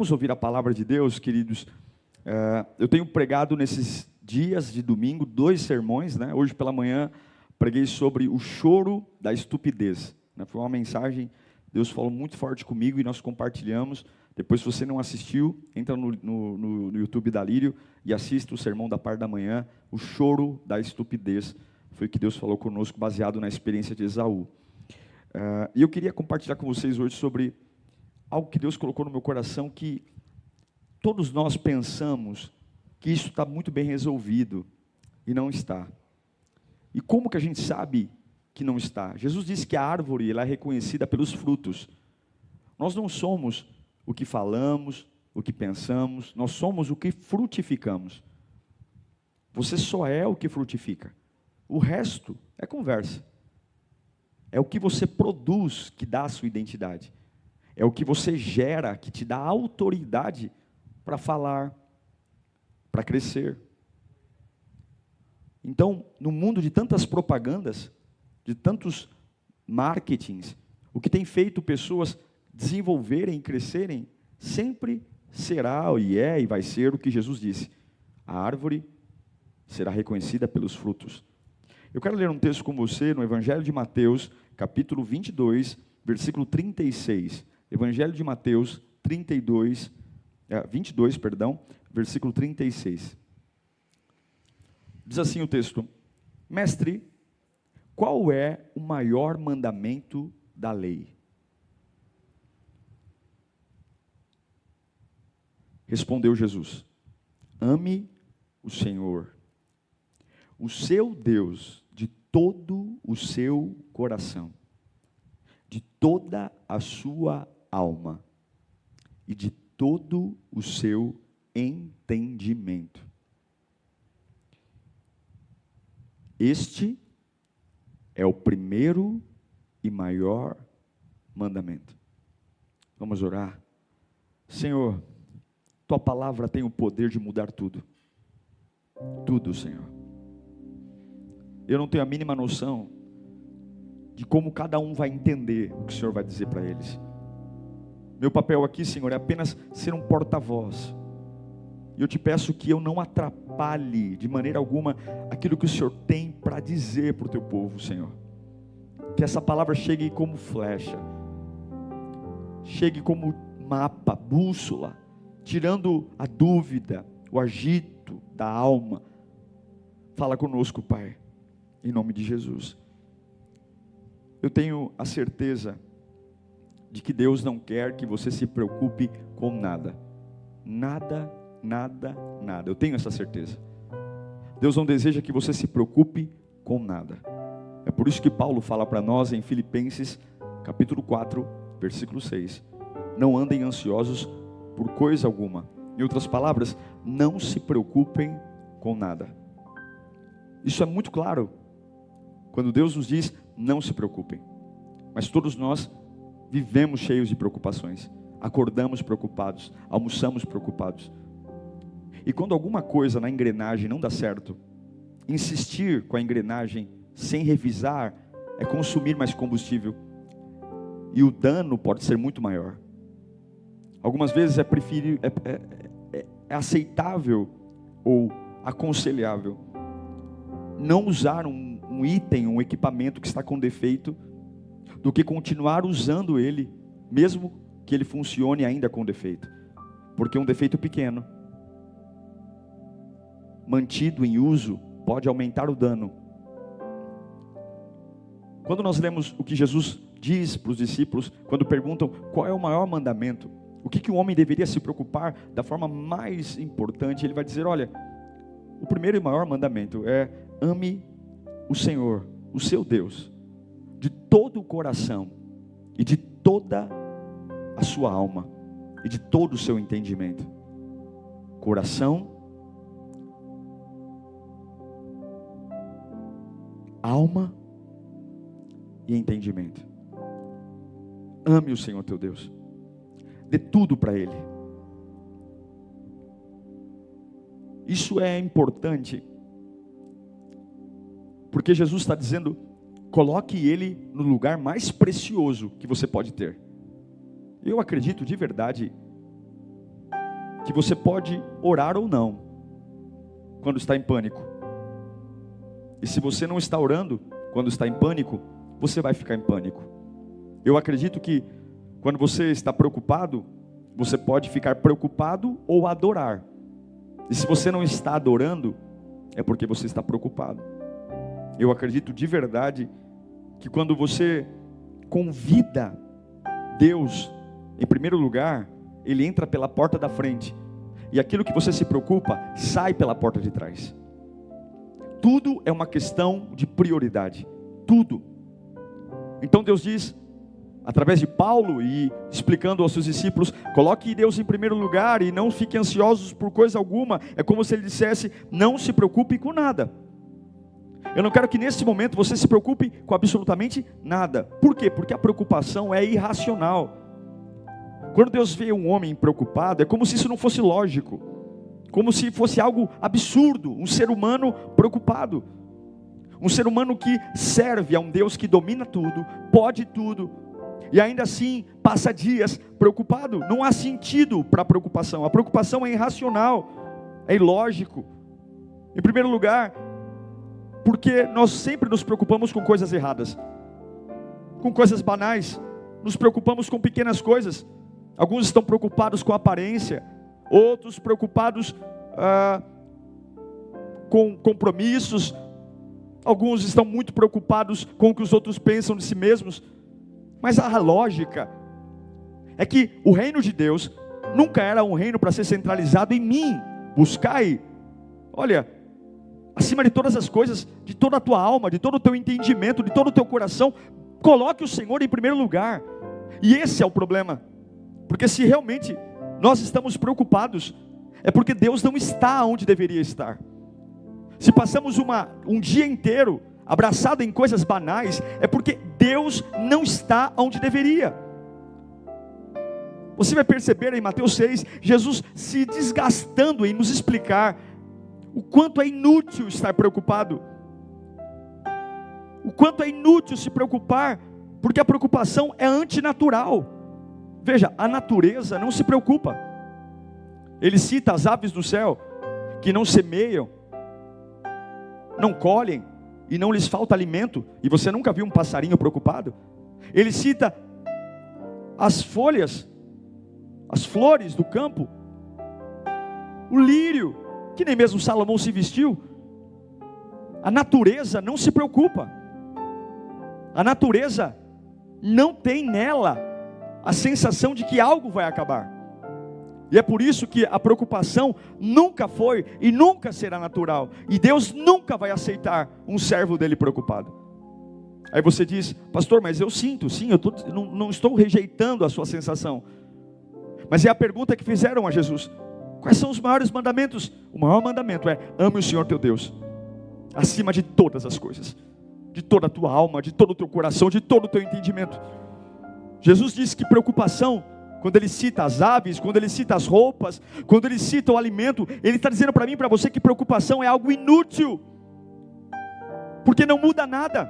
Vamos ouvir a palavra de Deus, queridos. Eu tenho pregado nesses dias de domingo 2 sermões, né? Hoje pela manhã preguei sobre o choro da estupidez, né? Foi uma mensagem, Deus falou muito forte comigo e nós compartilhamos. Depois, se você não assistiu, entra no YouTube da Lírio e assista o sermão da parte da manhã, o choro da estupidez. Foi o que Deus falou conosco, baseado na experiência de Esaú. E eu queria compartilhar com vocês hoje sobre algo que Deus colocou no meu coração, que todos nós pensamos que isso está muito bem resolvido, e não está. E como que a gente sabe que não está? Jesus disse que a árvore ela é reconhecida pelos frutos. Nós não somos o que falamos, o que pensamos, nós somos o que frutificamos. Você só é o que frutifica. O resto é conversa. É o que você produz que dá a sua identidade. É o que você gera que te dá autoridade para falar, para crescer. Então, no mundo de tantas propagandas, de tantos marketings, o que tem feito pessoas desenvolverem e crescerem, sempre será e vai ser o que Jesus disse. A árvore será reconhecida pelos frutos. Eu quero ler um texto com você no Evangelho de Mateus, capítulo 22, versículo 36. Evangelho de Mateus 22, versículo 36. Diz assim o texto: Mestre, qual é o maior mandamento da lei? Respondeu Jesus: ame o Senhor, o seu Deus, de todo o seu coração, de toda a sua alma e de todo o seu entendimento. Este é o primeiro e maior mandamento. Vamos orar. Senhor, tua palavra tem o poder de mudar tudo. Tudo, Senhor. Eu não tenho a mínima noção de como cada um vai entender o que o Senhor vai dizer para eles. Meu papel aqui, Senhor, é apenas ser um porta-voz. E eu te peço que eu não atrapalhe de maneira alguma aquilo que o Senhor tem para dizer para o teu povo, Senhor. Que essa palavra chegue como flecha, chegue como mapa, bússola, tirando a dúvida, o agito da alma. Fala conosco, Pai, em nome de Jesus. Eu tenho a certeza de que Deus não quer que você se preocupe com nada. Nada, nada, nada. Eu tenho essa certeza. Deus não deseja que você se preocupe com nada. É por isso que Paulo fala para nós em Filipenses, capítulo 4, versículo 6. Não andem ansiosos por coisa alguma. Em outras palavras, não se preocupem com nada. Isso é muito claro quando Deus nos diz, não se preocupem. Mas todos nós vivemos cheios de preocupações. Acordamos preocupados, almoçamos preocupados. E quando alguma coisa na engrenagem não dá certo, insistir com a engrenagem sem revisar é consumir mais combustível. E o dano pode ser muito maior. Algumas vezes é aceitável ou aconselhável não usar um item, um equipamento que está com defeito, do que continuar usando ele, mesmo que ele funcione ainda com defeito. Porque um defeito pequeno, mantido em uso, pode aumentar o dano. Quando nós lemos o que Jesus diz para os discípulos, quando perguntam qual é o maior mandamento, o que o homem deveria se preocupar da forma mais importante, ele vai dizer, olha, o primeiro e maior mandamento é: ame o Senhor, o seu Deus, de todo o coração e de toda a sua alma e de todo o seu entendimento. Coração, alma e entendimento. Ame o Senhor teu Deus. Dê tudo para Ele. Isso é importante, porque Jesus está dizendo, coloque Ele no lugar mais precioso que você pode ter. Eu acredito de verdade que você pode orar ou não, quando está em pânico. E se você não está orando, quando está em pânico, você vai ficar em pânico. Eu acredito que, quando você está preocupado, você pode ficar preocupado ou adorar. E se você não está adorando, é porque você está preocupado. Eu acredito de verdade que quando você convida Deus, em primeiro lugar, Ele entra pela porta da frente. E aquilo que você se preocupa, sai pela porta de trás. Tudo é uma questão de prioridade. Tudo. Então Deus diz, através de Paulo e explicando aos seus discípulos, coloque Deus em primeiro lugar e não fiquem ansiosos por coisa alguma. É como se Ele dissesse, não se preocupe com nada. Eu não quero que nesse momento você se preocupe com absolutamente nada. Por quê? Porque a preocupação é irracional. Quando Deus vê um homem preocupado, é como se isso não fosse lógico. Como se fosse algo absurdo, um ser humano preocupado. Um ser humano que serve a um Deus que domina tudo, pode tudo, e ainda assim passa dias preocupado. Não há sentido para a preocupação. A preocupação é irracional, é ilógico. Em primeiro lugar, porque nós sempre nos preocupamos com coisas erradas, com coisas banais, nos preocupamos com pequenas coisas. Alguns estão preocupados com a aparência, outros preocupados com compromissos, alguns estão muito preocupados com o que os outros pensam de si mesmos. Mas a lógica é que o reino de Deus nunca era um reino para ser centralizado em mim. Buscai, olha, acima de todas as coisas, de toda a tua alma, de todo o teu entendimento, de todo o teu coração, coloque o Senhor em primeiro lugar. E esse é o problema, porque se realmente nós estamos preocupados, é porque Deus não está onde deveria estar. Se passamos um dia inteiro abraçado em coisas banais, é porque Deus não está onde deveria. Você vai perceber em Mateus 6, Jesus se desgastando em nos explicar o quanto é inútil estar preocupado, o quanto é inútil se preocupar, porque a preocupação é antinatural. Veja, a natureza não se preocupa. Ele cita as aves do céu, que não semeiam, não colhem, e não lhes falta alimento, e você nunca viu um passarinho preocupado. Ele cita as folhas, as flores do campo, o lírio, que nem mesmo Salomão se vestiu. A natureza não se preocupa. A natureza não tem nela a sensação de que algo vai acabar. E é por isso que a preocupação nunca foi e nunca será natural. E Deus nunca vai aceitar um servo dele preocupado. Aí você diz, pastor, mas eu sinto, sim, não estou rejeitando a sua sensação. Mas é a pergunta que fizeram a Jesus. Quais são os maiores mandamentos? O maior mandamento é, ame o Senhor teu Deus, acima de todas as coisas. De toda a tua alma, de todo o teu coração, de todo o teu entendimento. Jesus disse que preocupação, quando Ele cita as aves, quando Ele cita as roupas, quando Ele cita o alimento, Ele está dizendo para mim e para você que preocupação é algo inútil, porque não muda nada.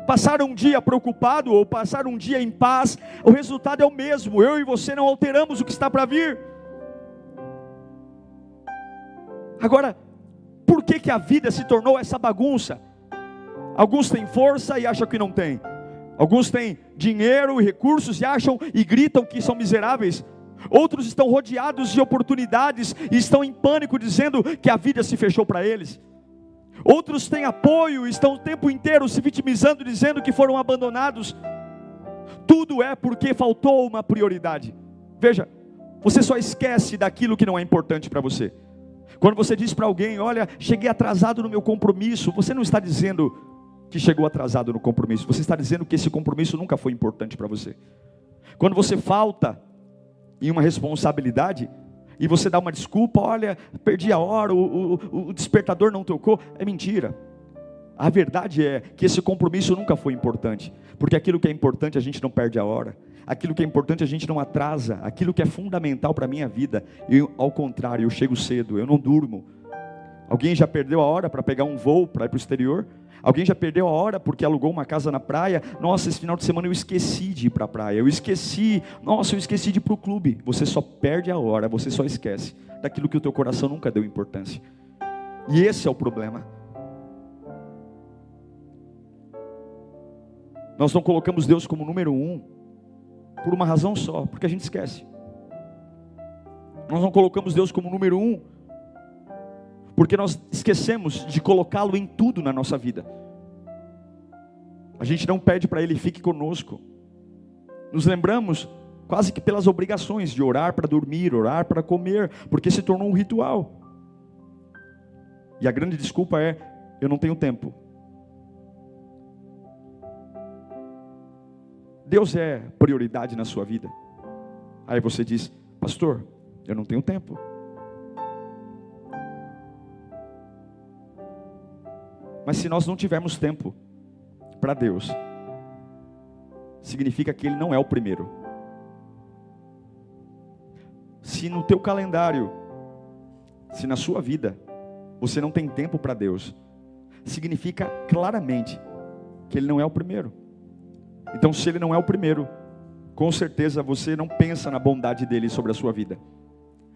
Passar um dia preocupado ou passar um dia em paz, o resultado é o mesmo. Eu e você não alteramos o que está para vir. Agora, por que a vida se tornou essa bagunça? Alguns têm força e acham que não têm. Alguns têm dinheiro e recursos e acham e gritam que são miseráveis. Outros estão rodeados de oportunidades e estão em pânico dizendo que a vida se fechou para eles. Outros têm apoio e estão o tempo inteiro se vitimizando dizendo que foram abandonados. Tudo é porque faltou uma prioridade. Veja, você só esquece daquilo que não é importante para você. Quando você diz para alguém, olha, cheguei atrasado no meu compromisso, você não está dizendo que chegou atrasado no compromisso, você está dizendo que esse compromisso nunca foi importante para você. Quando você falta em uma responsabilidade, e você dá uma desculpa, olha, perdi a hora, o despertador não tocou, é mentira. A verdade é que esse compromisso nunca foi importante, porque aquilo que é importante a gente não perde a hora, aquilo que é importante a gente não atrasa, aquilo que é fundamental para a minha vida, ao contrário, eu chego cedo, eu não durmo. Alguém já perdeu a hora para pegar um voo para ir para o exterior? Alguém já perdeu a hora porque alugou uma casa na praia? Nossa, esse final de semana eu esqueci de ir para a praia. Eu esqueci de ir para o clube. Você só perde a hora, você só esquece daquilo que o teu coração nunca deu importância. E esse é o problema. Nós não colocamos Deus como número 1 por uma razão só, porque a gente esquece. Nós não colocamos Deus como número 1 porque nós esquecemos de colocá-lo em tudo na nossa vida. A gente não pede para Ele, fique conosco. Nos lembramos quase que pelas obrigações de orar para dormir, orar para comer, porque se tornou um ritual. E a grande desculpa é, eu não tenho tempo. Deus é prioridade na sua vida. Aí você diz, pastor, eu não tenho tempo. Mas se nós não tivermos tempo para Deus, significa que Ele não é o primeiro. Se no teu calendário, se na sua vida, você não tem tempo para Deus, significa claramente que Ele não é o primeiro. Então, se Ele não é o primeiro, com certeza você não pensa na bondade dEle sobre a sua vida.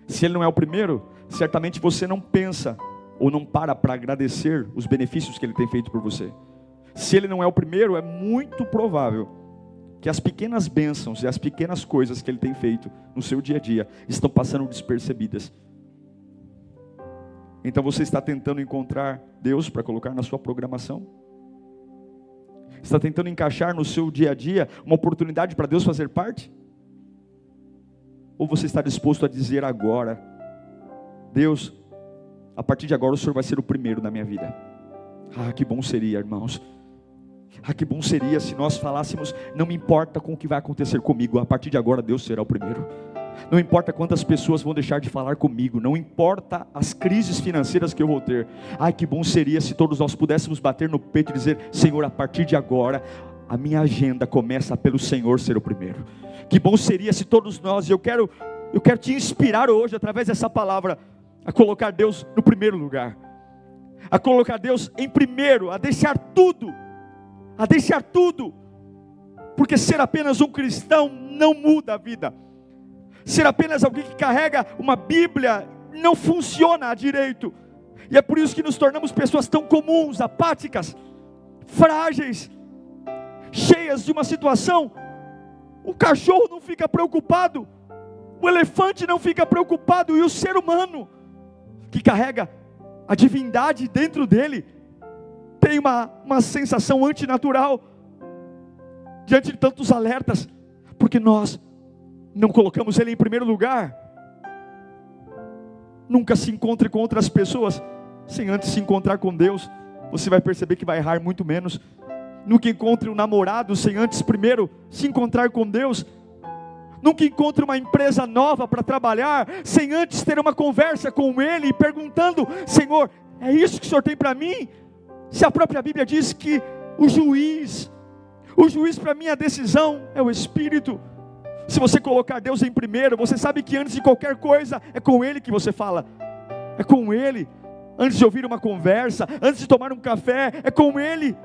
Se Ele não é o primeiro, certamente você não pensa ou não para agradecer os benefícios que Ele tem feito por você. Se Ele não é o primeiro, é muito provável que as pequenas bênçãos e as pequenas coisas que Ele tem feito no seu dia a dia estão passando despercebidas. Então você está tentando encontrar Deus para colocar na sua programação? Está tentando encaixar no seu dia a dia uma oportunidade para Deus fazer parte? Ou você está disposto a dizer agora, Deus, a partir de agora o Senhor vai ser o primeiro na minha vida. Ah, que bom seria, irmãos. Ah, que bom seria se nós falássemos, não me importa com o que vai acontecer comigo, a partir de agora Deus será o primeiro. Não importa quantas pessoas vão deixar de falar comigo, não importa as crises financeiras que eu vou ter. Ai, que bom seria se todos nós pudéssemos bater no peito e dizer, Senhor, a partir de agora, a minha agenda começa pelo Senhor ser o primeiro. Que bom seria se todos nós, eu quero te inspirar hoje, através dessa palavra, a colocar Deus no primeiro lugar. A colocar Deus em primeiro, a deixar tudo. Porque ser apenas um cristão não muda a vida. Ser apenas alguém que carrega uma Bíblia não funciona direito. E é por isso que nos tornamos pessoas tão comuns, apáticas, frágeis, cheias de uma situação. O cachorro não fica preocupado, o elefante não fica preocupado, e o ser humano, que carrega a divindade dentro dele, tem uma sensação antinatural, diante de tantos alertas, porque nós não colocamos Ele em primeiro lugar. Nunca se encontre com outras pessoas sem antes se encontrar com Deus. Você vai perceber que vai errar muito menos. Nunca encontre um namorado sem antes primeiro se encontrar com Deus. Nunca encontre uma empresa nova para trabalhar sem antes ter uma conversa com Ele, perguntando, Senhor, é isso que o Senhor tem para mim? Se a própria Bíblia diz que o juiz para mim, a decisão é o Espírito. Se você colocar Deus em primeiro, você sabe que antes de qualquer coisa, é com Ele que você fala. É com Ele. Antes de ouvir uma conversa, antes de tomar um café, é com Ele.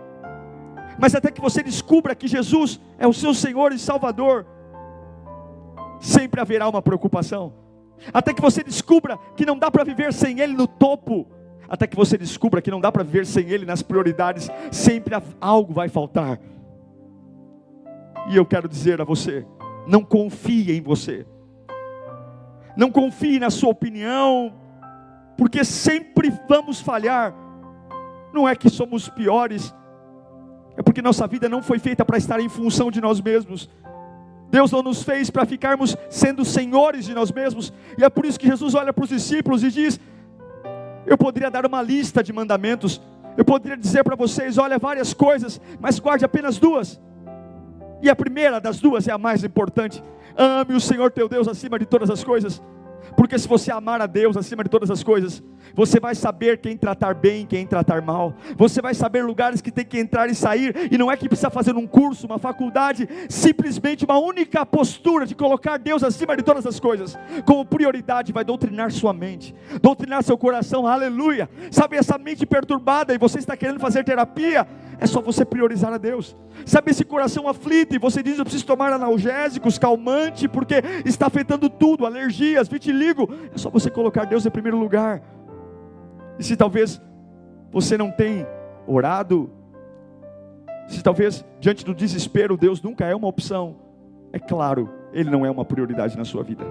Mas até que você descubra que Jesus é o seu Senhor e Salvador, sempre haverá uma preocupação. Até que você descubra que não dá para viver sem Ele no topo. Até que você descubra que não dá para viver sem Ele nas prioridades, sempre algo vai faltar. E eu quero dizer a você, não confie em você. Não confie na sua opinião, porque sempre vamos falhar. Não é que somos piores, é porque nossa vida não foi feita para estar em função de nós mesmos. Deus não nos fez para ficarmos sendo senhores de nós mesmos. E é por isso que Jesus olha para os discípulos e diz, eu poderia dar uma lista de mandamentos, eu poderia dizer para vocês, olha, várias coisas, mas guarde apenas 2. E a primeira das 2 é a mais importante. Ame o Senhor teu Deus acima de todas as coisas. Porque se você amar a Deus acima de todas as coisas, você vai saber quem tratar bem, quem tratar mal. Você vai saber lugares que tem que entrar e sair. E não é que precisa fazer um curso, uma faculdade. Simplesmente uma única postura de colocar Deus acima de todas as coisas como prioridade vai doutrinar sua mente, doutrinar seu coração. Aleluia. Sabe, essa mente perturbada e você está querendo fazer terapia, é só você priorizar a Deus. Sabe, esse coração aflito e você diz: eu preciso tomar analgésicos, calmante, porque está afetando tudo, alergias, vitiligo. É só você colocar Deus em primeiro lugar. E se talvez você não tenha orado, se talvez diante do desespero Deus nunca é uma opção, é claro, Ele não é uma prioridade na sua vida.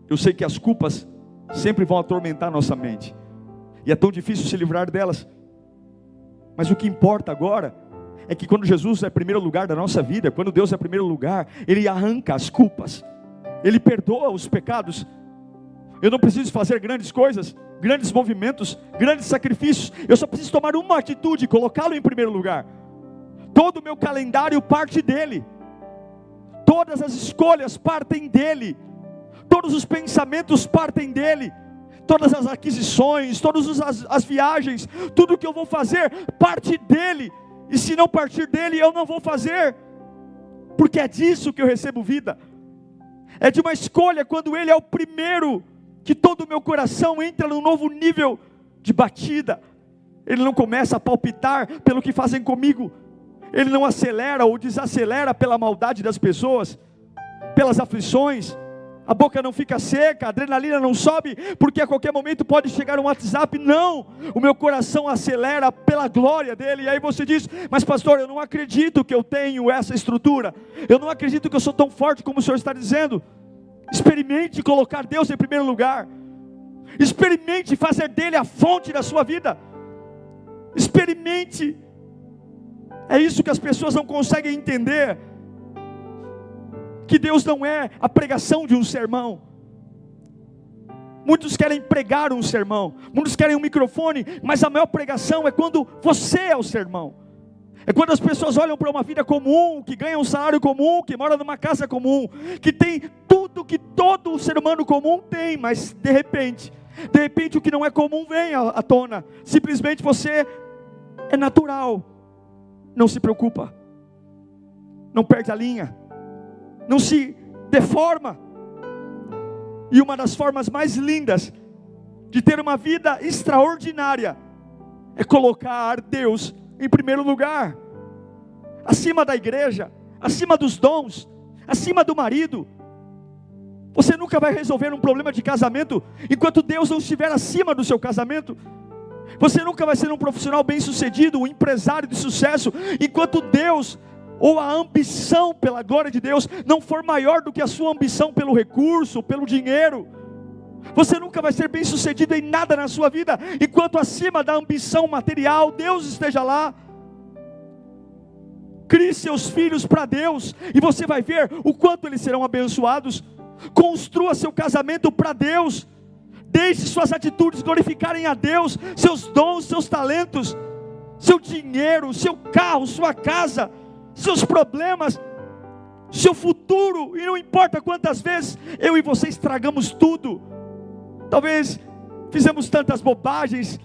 Eu sei que as culpas sempre vão atormentar nossa mente, e é tão difícil se livrar delas. Mas o que importa agora é que quando Jesus é primeiro lugar da nossa vida, quando Deus é primeiro lugar, Ele arranca as culpas, Ele perdoa os pecados. Eu não preciso fazer grandes coisas, grandes movimentos, grandes sacrifícios. Eu só preciso tomar uma atitude, colocá-lo em primeiro lugar. Todo o meu calendário parte dEle. Todas as escolhas partem dEle. Todos os pensamentos partem dEle. Todas as aquisições, todas as viagens, tudo que eu vou fazer parte dEle. E se não partir dEle, eu não vou fazer. Porque é disso que eu recebo vida. É de uma escolha quando Ele é o primeiro, que todo o meu coração entra num novo nível de batida. Ele não começa a palpitar pelo que fazem comigo. Ele não acelera ou desacelera pela maldade das pessoas, pelas aflições. A boca não fica seca, a adrenalina não sobe, porque a qualquer momento pode chegar um WhatsApp. Não, o meu coração acelera pela glória dEle. E aí você diz: mas pastor, eu não acredito que eu tenho essa estrutura. Eu não acredito que eu sou tão forte como o Senhor está dizendo. Experimente colocar Deus em primeiro lugar. Experimente fazer dEle a fonte da sua vida. Experimente. É isso que as pessoas não conseguem entender. Que Deus não é a pregação de um sermão. Muitos querem pregar um sermão, muitos querem um microfone, mas a maior pregação é quando você é o sermão. É quando as pessoas olham para uma vida comum, que ganha um salário comum, que mora numa casa comum, que tem tudo que todo ser humano comum tem, mas de repente o que não é comum vem à tona. Simplesmente você é natural. Não se preocupa, não perde a linha, não se deforma. E uma das formas mais lindas de ter uma vida extraordinária é colocar Deus em primeiro lugar, acima da igreja, acima dos dons, acima do marido. Você nunca vai resolver um problema de casamento enquanto Deus não estiver acima do seu casamento. Você nunca vai ser um profissional bem sucedido, um empresário de sucesso, enquanto Deus, ou a ambição pela glória de Deus, não for maior do que a sua ambição pelo recurso, pelo dinheiro. Você nunca vai ser bem sucedido em nada na sua vida, enquanto acima da ambição material, Deus esteja lá. Crie seus filhos para Deus, e você vai ver o quanto eles serão abençoados. Construa seu casamento para Deus. Deixe suas atitudes glorificarem a Deus, seus dons, seus talentos, seu dinheiro, seu carro, sua casa, seus problemas, seu futuro. E não importa quantas vezes eu e você estragamos tudo. Talvez fizemos tantas bobagens,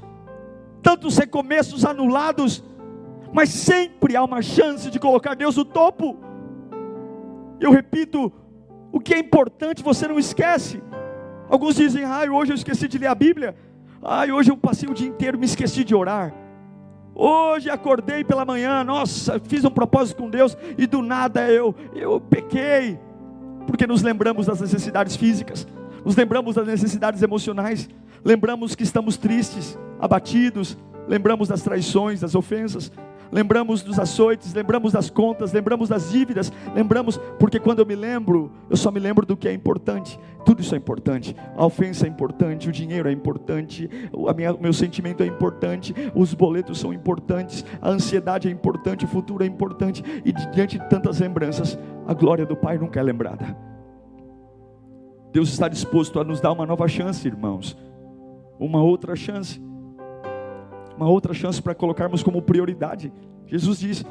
tantos recomeços anulados, mas sempre há uma chance de colocar Deus no topo. Eu repito, o que é importante você não esquece. Alguns dizem: hoje eu esqueci de ler a Bíblia. Hoje eu passei o dia inteiro, me esqueci de orar. Hoje acordei pela manhã, nossa, fiz um propósito com Deus e do nada eu pequei. Porque nos lembramos das necessidades físicas, nos lembramos das necessidades emocionais, lembramos que estamos tristes, abatidos, lembramos das traições, das ofensas, lembramos dos açoites, lembramos das contas, lembramos das dívidas, lembramos, porque quando eu me lembro, eu só me lembro do que é importante. Tudo isso é importante. A ofensa é importante, o dinheiro é importante, o meu sentimento é importante, os boletos são importantes, a ansiedade é importante, o futuro é importante. E diante de tantas lembranças, a glória do Pai nunca é lembrada. Deus está disposto a nos dar uma nova chance, irmãos. Uma outra chance para colocarmos como prioridade. Jesus diz: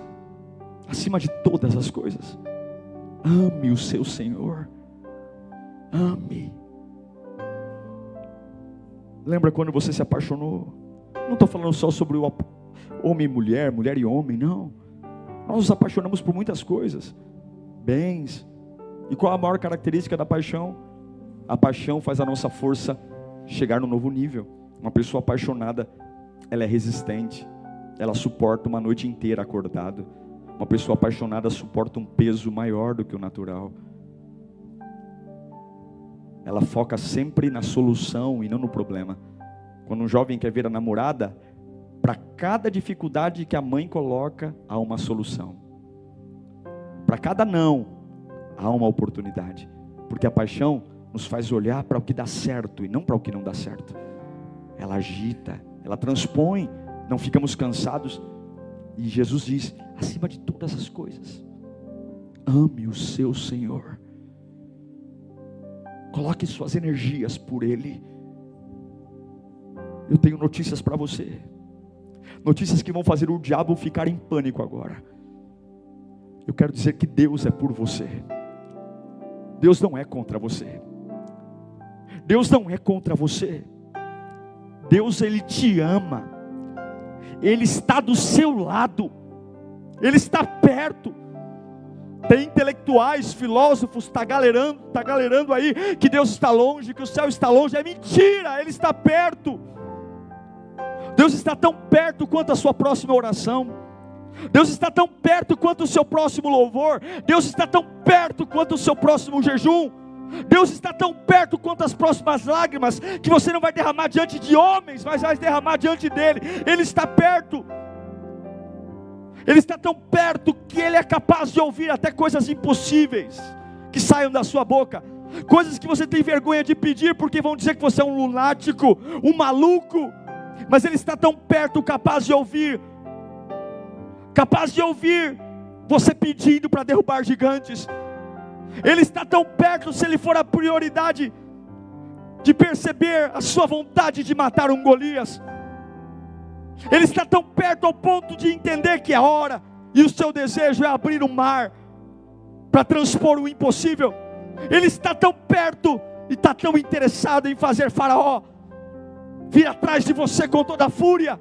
acima de todas as coisas, ame o seu Senhor. Ame. Lembra quando você se apaixonou? Não estou falando só sobre o homem e mulher, mulher e homem, não. Nós nos apaixonamos por muitas coisas, bens. E qual a maior característica da paixão? A paixão faz a nossa força chegar no novo nível. Uma pessoa apaixonada, ela é resistente. Ela suporta uma noite inteira acordado. Uma pessoa apaixonada suporta um peso maior do que o natural. Ela foca sempre na solução e não no problema. Quando um jovem quer ver a namorada, para cada dificuldade que a mãe coloca, há uma solução. Para cada não, há uma oportunidade. Porque a paixão nos faz olhar para o que dá certo e não para o que não dá certo. Ela agita, ela transpõe, não ficamos cansados. E Jesus diz, acima de todas as coisas, ame o seu Senhor. Coloque suas energias por Ele. Eu tenho notícias para você. Notícias que vão fazer o diabo ficar em pânico agora. Eu quero dizer que Deus é por você. Deus não é contra você. Deus não é contra você. Deus, Ele te ama. Ele está do seu lado. Ele está perto. Tem intelectuais, filósofos, está galerando aí que Deus está longe, que o céu está longe. É mentira, Ele está perto. Deus está tão perto quanto a sua próxima oração. Deus está tão perto quanto o seu próximo louvor. Deus está tão perto quanto o seu próximo jejum. Deus está tão perto quanto as próximas lágrimas, que você não vai derramar diante de homens, mas vai derramar diante dEle. Ele está perto. Ele está tão perto que Ele é capaz de ouvir até coisas impossíveis que saiam da sua boca. Coisas que você tem vergonha de pedir, porque vão dizer que você é um lunático, um maluco. Mas Ele está tão perto, capaz de ouvir você pedindo para derrubar gigantes. Ele está tão perto, se Ele for a prioridade, de perceber a sua vontade de matar um Golias. Ele está tão perto ao ponto de entender que é hora, e o seu desejo é abrir o mar, para transpor o impossível. Ele está tão perto, e está tão interessado em fazer Faraó vir atrás de você com toda a fúria,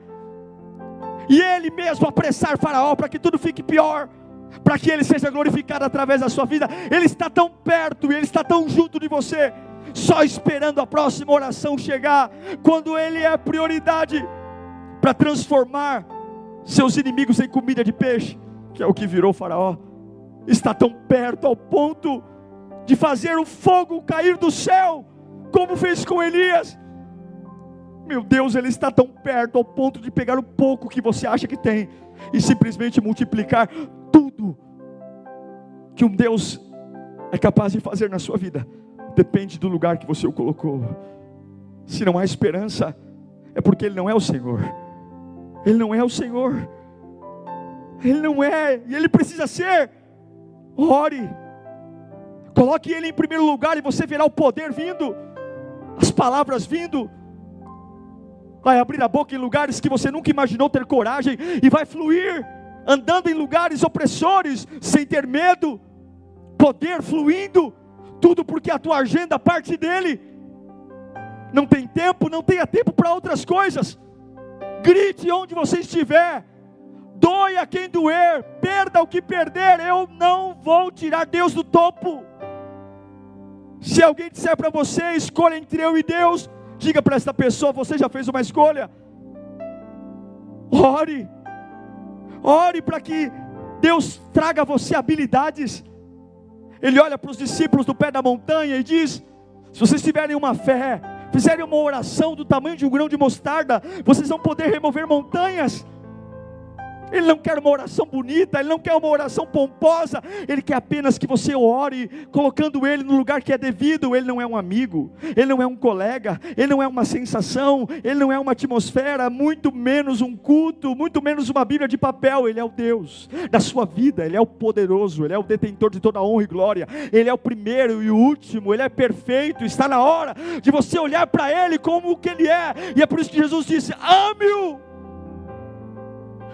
e Ele mesmo apressar Faraó, para que tudo fique pior, para que Ele seja glorificado através da sua vida. Ele está tão perto, e Ele está tão junto de você, só esperando a próxima oração chegar, quando Ele é a prioridade, para transformar seus inimigos em comida de peixe, que é o que virou Faraó. Está tão perto ao ponto de fazer o fogo cair do céu, como fez com Elias. Meu Deus, Ele está tão perto ao ponto de pegar o pouco que você acha que tem e simplesmente multiplicar tudo que um Deus é capaz de fazer na sua vida. Depende do lugar que você o colocou. Se não há esperança, é porque Ele não é o Senhor. Ele não é o Senhor. Ele não é, e Ele precisa ser. Ore, coloque Ele em primeiro lugar, e você verá o poder vindo, as palavras vindo. Vai abrir a boca em lugares que você nunca imaginou ter coragem, e vai fluir, andando em lugares opressores, sem ter medo, poder fluindo, tudo porque a tua agenda parte dEle. Não tem tempo, não tenha tempo para outras coisas. Grite onde você estiver, doe a quem doer, perda o que perder, eu não vou tirar Deus do topo. Se alguém disser para você, escolha entre eu e Deus, diga para esta pessoa, você já fez uma escolha. Ore para que Deus traga a você habilidades. Ele olha para os discípulos do pé da montanha e diz, se vocês tiverem uma fé, fizerem uma oração do tamanho de um grão de mostarda, vocês vão poder remover montanhas. Ele não quer uma oração bonita, Ele não quer uma oração pomposa, Ele quer apenas que você ore, colocando Ele no lugar que é devido. Ele não é um amigo, Ele não é um colega, Ele não é uma sensação, Ele não é uma atmosfera, muito menos um culto, muito menos uma Bíblia de papel. Ele é o Deus da sua vida, Ele é o poderoso, Ele é o detentor de toda honra e glória, Ele é o primeiro e o último, Ele é perfeito. Está na hora de você olhar para Ele como o que Ele é, e é por isso que Jesus disse, ame-o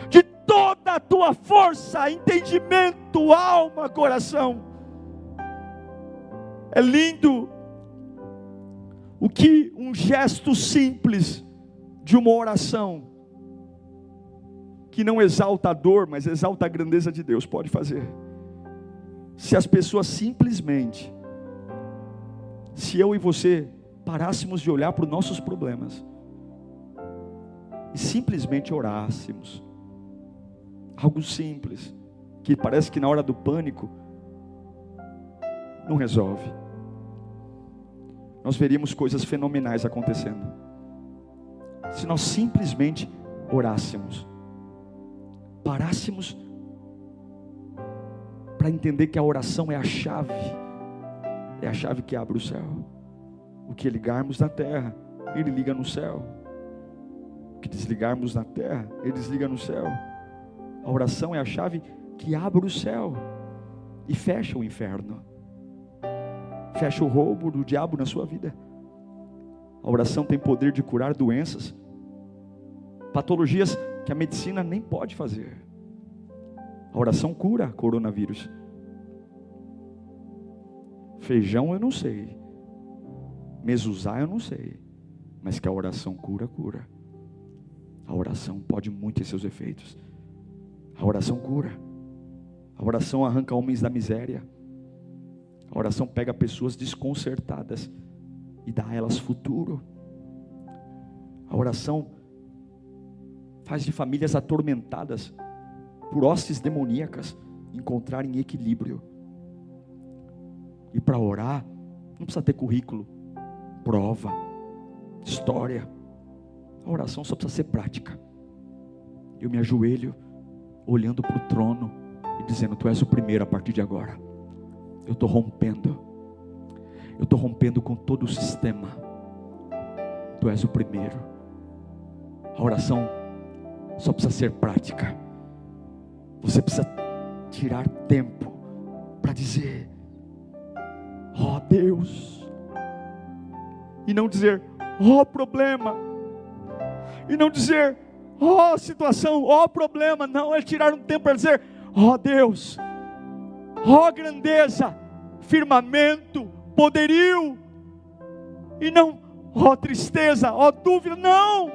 de toda a tua força, entendimento, alma, coração. É lindo o que um gesto simples de uma oração, que não exalta a dor, mas exalta a grandeza de Deus, pode fazer. Se as pessoas simplesmente, se eu e você parássemos de olhar para os nossos problemas e simplesmente orássemos, algo simples, que parece que na hora do pânico não resolve, nós veríamos coisas fenomenais acontecendo. Se nós simplesmente orássemos, parássemos para entender que a oração é a chave que abre o céu. O que ligarmos na terra, Ele liga no céu. O que desligarmos na terra, Ele desliga no céu. A oração é a chave que abre o céu e fecha o inferno, fecha o roubo do diabo na sua vida. A oração tem poder de curar doenças, patologias que a medicina nem pode fazer. A oração cura coronavírus. Feijão eu não sei, mezuzá eu não sei, mas que a oração cura, cura. A oração pode muito em seus efeitos. A oração cura. A oração arranca homens da miséria. A oração pega pessoas desconcertadas e dá a elas futuro. A oração faz de famílias atormentadas por hostes demoníacas encontrarem equilíbrio. E para orar, não precisa ter currículo, prova, história. A oração só precisa ser prática. Eu me ajoelho, olhando para o trono e dizendo: Tu és o primeiro a partir de agora. Eu estou rompendo com todo o sistema. Tu és o primeiro. A oração só precisa ser prática. Você precisa tirar tempo para dizer: ó Deus, e não dizer ó problema, e não dizer ó situação, ó problema. Não, é tirar um tempo para dizer: ó Deus, ó grandeza, firmamento, poderio, e não ó tristeza, ó dúvida. Não,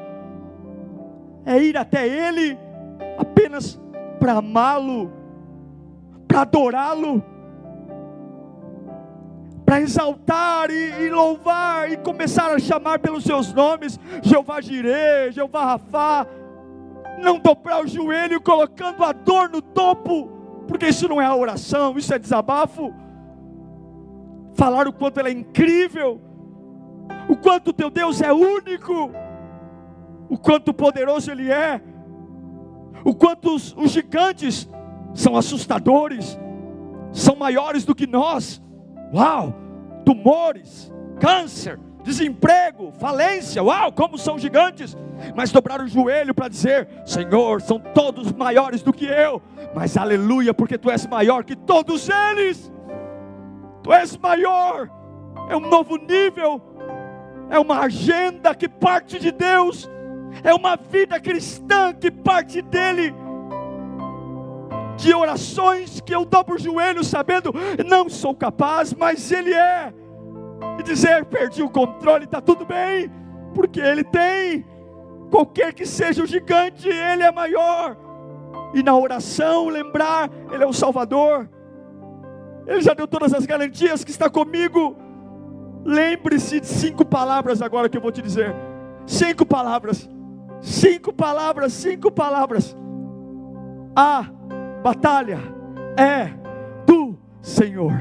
é ir até Ele apenas para amá-lo, para adorá-lo, para exaltar e louvar, e começar a chamar pelos seus nomes: Jeová Jirê, Jeová Rafá. Não dobrar o joelho colocando a dor no topo, porque isso não é a oração, isso é desabafo. Falar o quanto Ele é incrível, o quanto o teu Deus é único, o quanto poderoso Ele é, o quanto os gigantes são assustadores, são maiores do que nós. Uau, tumores, câncer, desemprego, falência, uau, como são gigantes. Mas dobrar o joelho para dizer: Senhor, são todos maiores do que eu, mas aleluia, porque Tu és maior que todos eles. Tu és maior. É um novo nível, é uma agenda que parte de Deus, é uma vida cristã que parte dEle, de orações que eu dobro o joelho sabendo: não sou capaz, mas Ele é, e dizer: perdi o controle, está tudo bem, porque Ele tem. Qualquer que seja o gigante, Ele é maior. E na oração lembrar: Ele é o Salvador, Ele já deu todas as garantias que está comigo. Lembre-se de 5 palavras agora que eu vou te dizer. 5 palavras. 5 palavras, 5 palavras. A batalha é do Senhor.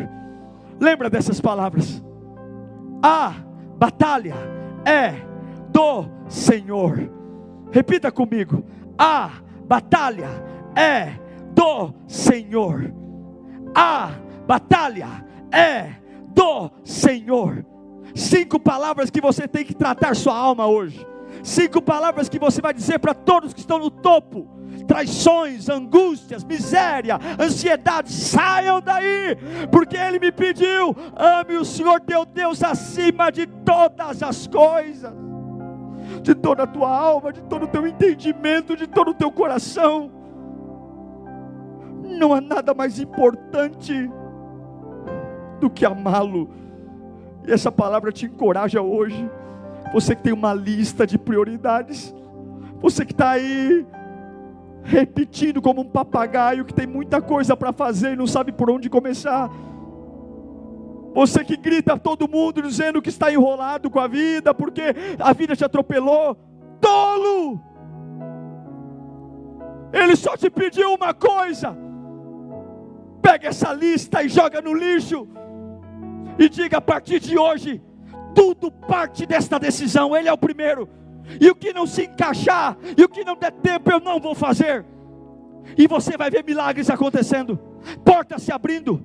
Lembra dessas palavras? A batalha é do Senhor. Repita comigo: a batalha é do Senhor. A batalha é do Senhor. 5 palavras que você tem que tratar sua alma hoje. 5 palavras que você vai dizer para todos que estão no topo: traições, angústias, miséria, ansiedade, saiam daí, porque Ele me pediu: ame o Senhor teu Deus acima de todas as coisas, de toda a tua alma, de todo o teu entendimento, de todo o teu coração. Não há nada mais importante do que amá-lo E essa palavra te encoraja hoje. Você que tem uma lista de prioridades, você que está aí repetindo como um papagaio, que tem muita coisa para fazer e não sabe por onde começar. Você que grita a todo mundo dizendo que está enrolado com a vida, porque a vida te atropelou. Tolo! Ele só te pediu uma coisa. Pega essa lista e joga no lixo. E diga: a partir de hoje, tudo parte desta decisão. Ele é o primeiro. E o que não se encaixar, e o que não der tempo, eu não vou fazer. E você vai ver milagres acontecendo, portas se abrindo,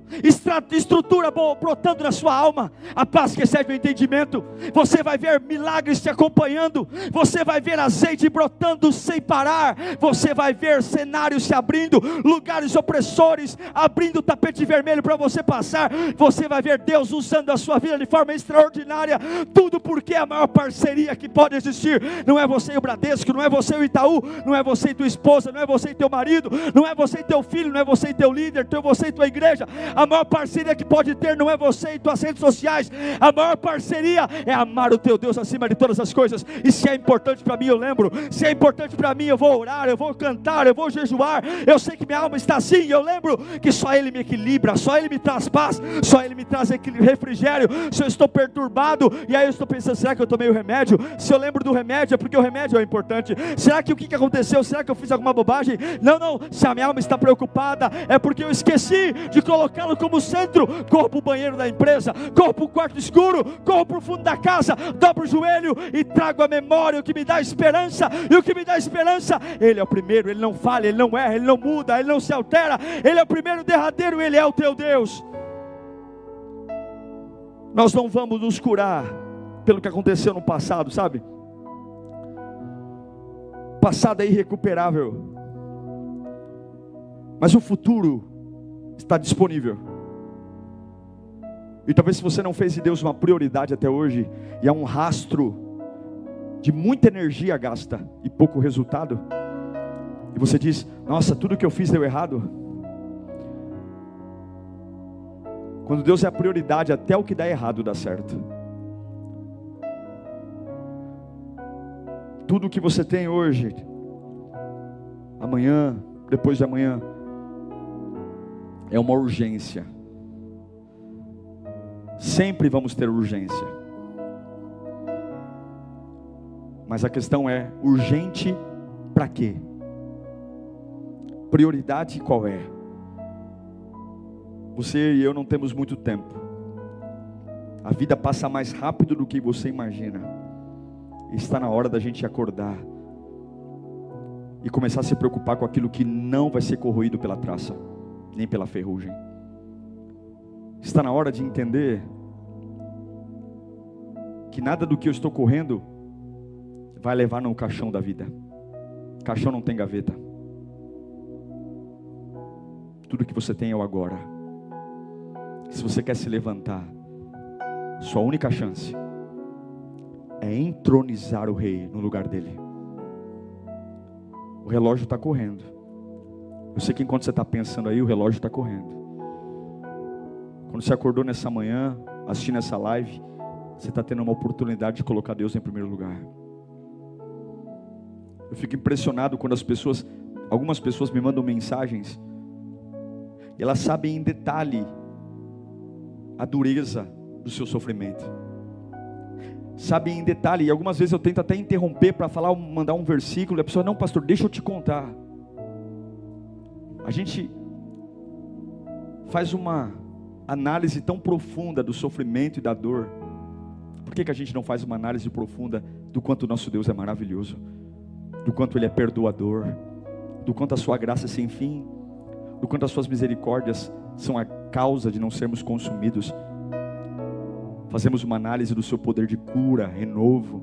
estrutura boa brotando na sua alma, a paz que excede o entendimento. Você vai ver milagres te acompanhando, você vai ver azeite brotando sem parar, você vai ver cenários se abrindo, lugares opressores abrindo o tapete vermelho para você passar. Você vai ver Deus usando a sua vida de forma extraordinária. Tudo porque a maior parceria que pode existir não é você e o Bradesco, não é você e o Itaú, não é você e tua esposa, não é você e teu marido, não é você e teu filho, não é você e teu líder, você e tua igreja. A maior parceria que pode ter não é você e tuas redes sociais. A maior parceria é amar o teu Deus acima de todas as coisas. E se é importante para mim, eu lembro. Se é importante para mim, eu vou orar, eu vou cantar, eu vou jejuar. Eu sei que minha alma está assim. Eu lembro que só Ele me equilibra, só Ele me traz paz, só Ele me traz refrigério. Se eu estou perturbado, e aí eu estou pensando: será que eu tomei o remédio? Se eu lembro do remédio, é porque o remédio é importante. Será que o que aconteceu? Será que eu fiz alguma bobagem? Não. Se a minha alma está preocupada, é porque eu esqueci de colocá-lo como centro. Corro para o banheiro da empresa, corro para o quarto escuro, corro para o fundo da casa, dobro o joelho e trago a memória o que me dá esperança. E o que me dá esperança, Ele é o primeiro, Ele não falha, Ele não erra, Ele não muda, Ele não se altera. Ele é o primeiro, derradeiro, Ele é o teu Deus. Nós não vamos nos curar pelo que aconteceu no passado, sabe? O passado é irrecuperável, mas o futuro está disponível. E talvez, se você não fez de Deus uma prioridade até hoje, e há um rastro de muita energia gasta e pouco resultado, e você diz: nossa, tudo que eu fiz deu errado. Quando Deus é a prioridade, até o que dá errado dá certo. Tudo que você tem hoje, amanhã, depois de amanhã, é uma urgência. Sempre vamos ter urgência. Mas a questão é: urgente para quê? Prioridade qual é? Você e eu não temos muito tempo. A vida passa mais rápido do que você imagina. Está na hora da gente acordar e começar a se preocupar com aquilo que não vai ser corroído pela traça, nem pela ferrugem. Está na hora de entender que nada do que eu estou correndo vai levar no caixão da vida. Caixão não tem gaveta. Tudo que você tem é o agora. Se você quer se levantar, sua única chance é entronizar o rei no lugar dele. O relógio está correndo. Eu sei que enquanto você está pensando aí, o relógio está correndo. Quando você acordou nessa manhã, assistindo essa live, você está tendo uma oportunidade de colocar Deus em primeiro lugar. Eu fico impressionado quando algumas pessoas me mandam mensagens, e elas sabem em detalhe a dureza do seu sofrimento. Sabem em detalhe, e algumas vezes eu tento até interromper para mandar um versículo, e a pessoa: não, pastor, deixa eu te contar. A gente faz uma análise tão profunda do sofrimento e da dor. Por que a gente não faz uma análise profunda do quanto o nosso Deus é maravilhoso, do quanto Ele é perdoador, do quanto a sua graça é sem fim, do quanto as suas misericórdias são a causa de não sermos consumidos? Fazemos uma análise do seu poder de cura, renovo.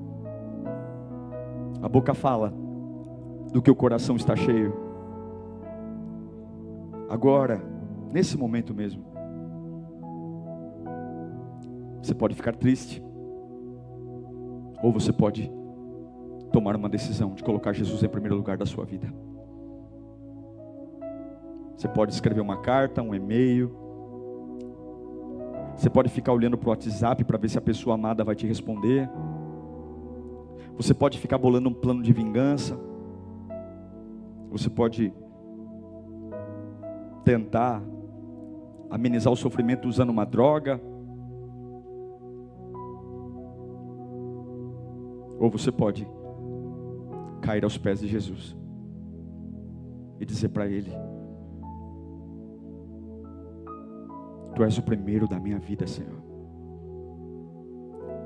A boca fala do que o coração está cheio. Agora, nesse momento mesmo, você pode ficar triste, ou você pode tomar uma decisão de colocar Jesus em primeiro lugar da sua vida. Você pode escrever uma carta, um e-mail. Você pode ficar olhando para o WhatsApp para ver se a pessoa amada vai te responder. Você pode ficar bolando um plano de vingança. Você pode tentar amenizar o sofrimento usando uma droga. Ou você pode cair aos pés de Jesus e dizer para Ele: Tu és o primeiro da minha vida, Senhor.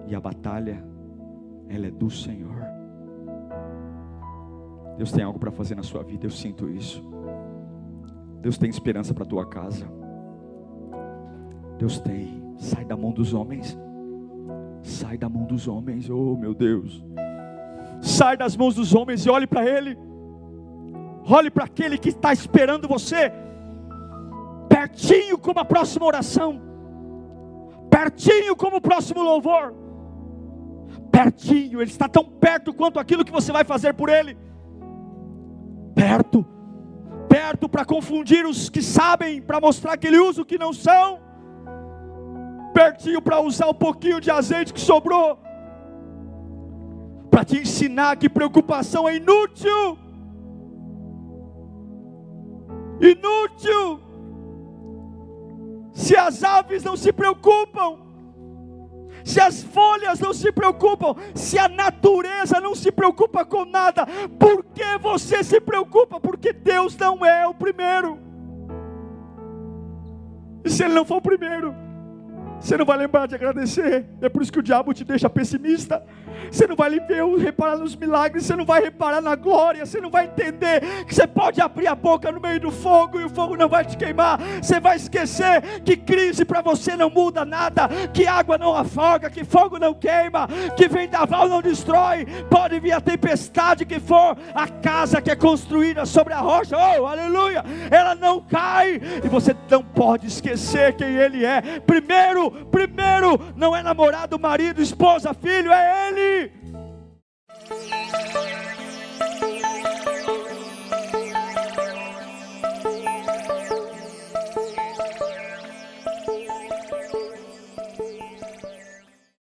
E a batalha, ela é do Senhor. Deus tem algo para fazer na sua vida, eu sinto isso. Deus tem esperança para a tua casa. Deus tem. Sai da mão dos homens. Sai da mão dos homens, oh meu Deus. Sai das mãos dos homens e olhe para Ele. Olhe para aquele que está esperando você, pertinho como a próxima oração, pertinho como o próximo louvor, pertinho. Ele está tão perto quanto aquilo que você vai fazer por Ele. Perto, perto para confundir os que sabem, para mostrar que Ele usa o que não são, pertinho para usar um pouquinho de azeite que sobrou, para te ensinar que preocupação é inútil. Inútil. Se as aves não se preocupam, se as folhas não se preocupam, se a natureza não se preocupa com nada, por que você se preocupa? Porque Deus não é o primeiro. E se Ele não for o primeiro, você não vai lembrar de agradecer. É por isso que o diabo te deixa pessimista. Você não vai reparar nos milagres, você não vai reparar na glória, você não vai entender que você pode abrir a boca no meio do fogo e o fogo não vai te queimar. Você vai esquecer que crise para você não muda nada, que água não afoga, que fogo não queima, que vendaval não destrói. Pode vir a tempestade que for, a casa que é construída sobre a rocha, oh aleluia, ela não cai. E você não pode esquecer quem Ele é. Primeiro não é namorado, marido, esposa, filho, é Ele.